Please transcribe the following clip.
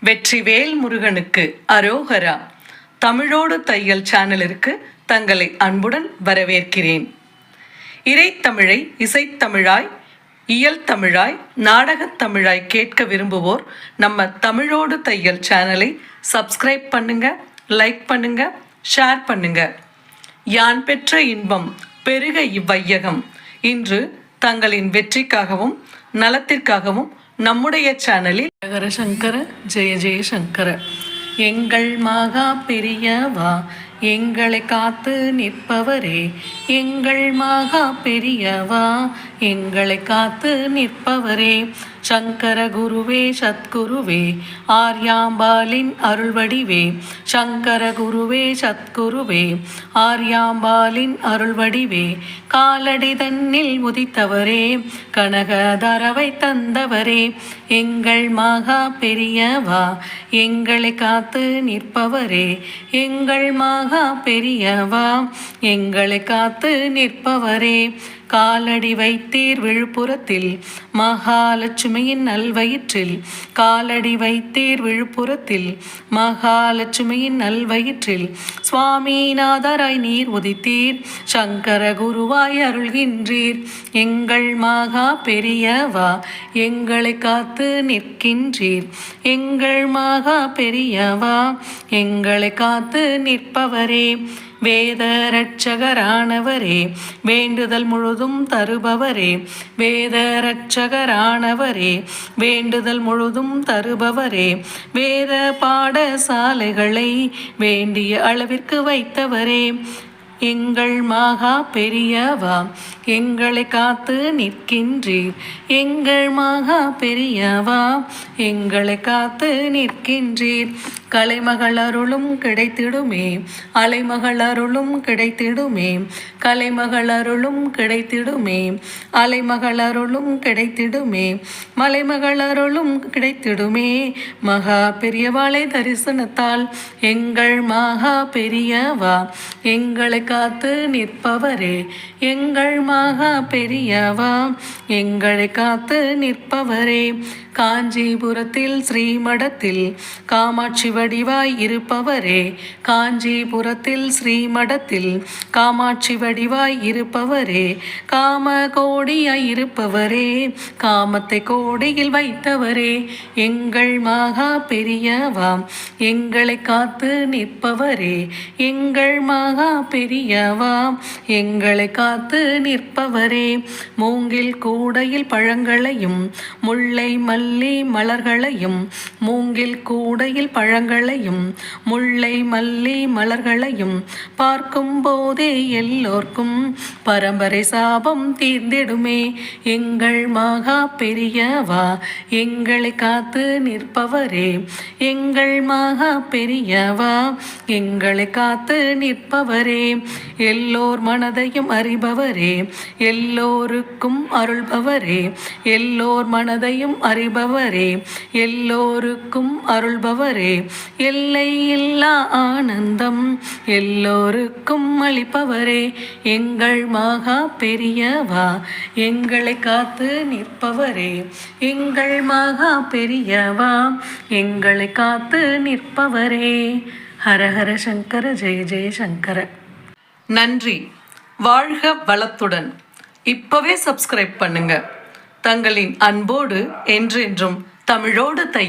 வெற்றிவேல் முருகனுக்கு அரோகரா. தமிழோடு தையல் சேனலிற்கு தங்களை அன்புடன் வரவேற்கிறேன். இறைத்தமிழை இசைத்தமிழாய், இயல் தமிழாய், நாடகத் தமிழாய் கேட்க விரும்புவோர் நம்ம தமிழோடு தையல் சேனலை சப்ஸ்கிரைப் பண்ணுங்க, லைக் பண்ணுங்க, ஷேர் பண்ணுங்க. யான் பெற்ற இன்பம் பெருக இவ்வையகம். இன்று தங்களின் வெற்றிக்காகவும் நலத்திற்காகவும் நம்முடைய சேனலில் ஹர சங்கர ஜெய ஜெயசங்கர. எங்கள் மகா பெரியவா, எங்களை காத்து நிற்பவரே, எங்கள் மகா பெரியவா, எங்களை காத்து நிற்பவரே, சங்கர குருவே சத்குருவே, ஆர்யாம்பாலின் அருள்வடிவே, சங்கர குருவே சத்குருவே, ஆர்யாம்பாலின் அருள்வடிவே, காலடி தன்னில் உதித்தவரே, கனகதரவை தந்தவரே, எங்கள் மகா பெரியவா, எங்களை காத்து நிற்பவரே, எங்கள் மகா பெரியவா, எங்களை காத்து நிற்பவரே, காலடி வைத்தீர் விழுப்புரத்தில் மகாலட்சுமியின் நல்வயிற்றில், காலடி வைத்தீர் விழுப்புரத்தில் மகாலட்சுமியின் நல்வயிற்றில், சுவாமிநாதராய் நீர் உதித்தீர், சங்கர குருவாய் அருள்கின்றீர், எங்கள் மகா பெரியவா, எங்களை காத்து நிற்கின்றீர், எங்கள் மகா பெரியவா, எங்களை காத்து நிற்பவரே, வேத ரட்சகரானவரே, வேண்டுதல் முழுதும் தருபவரே, வேத ரட்சகரானவரே, வேண்டுதல் முழுதும் தருபவரே, வேத பாடசாலைகளை வேண்டிய அளவிற்கு வைத்தவரே, எங்கள் மகா பெரியவா, எங்களை காத்து நிற்கின்றீர், எங்கள் மகா பெரியவா, எங்களை காத்து நிற்கின்றீர், கலைமகள் அருளும் கிடைத்திடுமே, அலைமகள் அருளும் கிடைத்திடுமே, கலைமகள் அருளும் கிடைத்திடுமே, அலைமகள் அருளும் கிடைத்திடுமே, மலைமகள் அருளும் கிடைத்திடுமே, மகா பெரியவாளை தரிசனத்தால், எங்கள் மகா பெரியவா, எங்களை காத்து நிற்பவரே, எங்கள் மகா பெரியவா, எங்களை காத்து நிற்பவரே, காஞ்சிபுரத்தில் ஸ்ரீமடத்தில் காமாட்சி வடிவாய் இருப்பவரே, காஞ்சிபுரத்தில் ஸ்ரீமடத்தில் காமாட்சி வடிவாய் இருப்பவரே, காம கோடியாய் இருப்பவரே, காமத்தை கோடியில் வைத்தவரே, எங்கள் மகா பெரியவா, எங்களை காத்து நிற்பவரே, எங்கள் மகா பெரியவா, எங்களை காத்து நிற்பவரே, மூங்கில் கூடையில் பழங்களையும் முல்லை மல்லி மலர்களையும், மூங்கில் கூடையில் பழங்களையும் முல்லை மல்லி மலர்களையும் பார்க்கும் போதே எல்லோர்க்கும் பரம்பரை சாபம் தீர்ந்திடுமே, எங்கள் மகா பெரியவா, எங்களை காத்து நிற்பவரே, எங்கள் மகா பெரியவா, எங்களை காத்து நிற்பவரே, எல்லோர் மனதையும் அறிபவரே, எல்லோருக்கும் அருள்பவரே, எல்லோர் மனதையும் அறிபவரே, எல்லோருக்கும் அருள்பவரே, எல்லை இல்லா ஆனந்தம் எல்லோருக்கும் அளிப்பவரே, எங்கள் மகா பெரியவா, எங்களை காத்து நிற்பவரே, எங்கள் மகா பெரியவா, எங்களை காத்து நிற்பவரே. ஹரஹர சங்கர ஜெய ஜெய சங்கர. நன்றி. வாழ்க வளத்துடன். இப்பவே சப்ஸ்கிரைப் பண்ணுங்க. தங்களின் அன்போடு என்றென்றும் தமிழோடு தை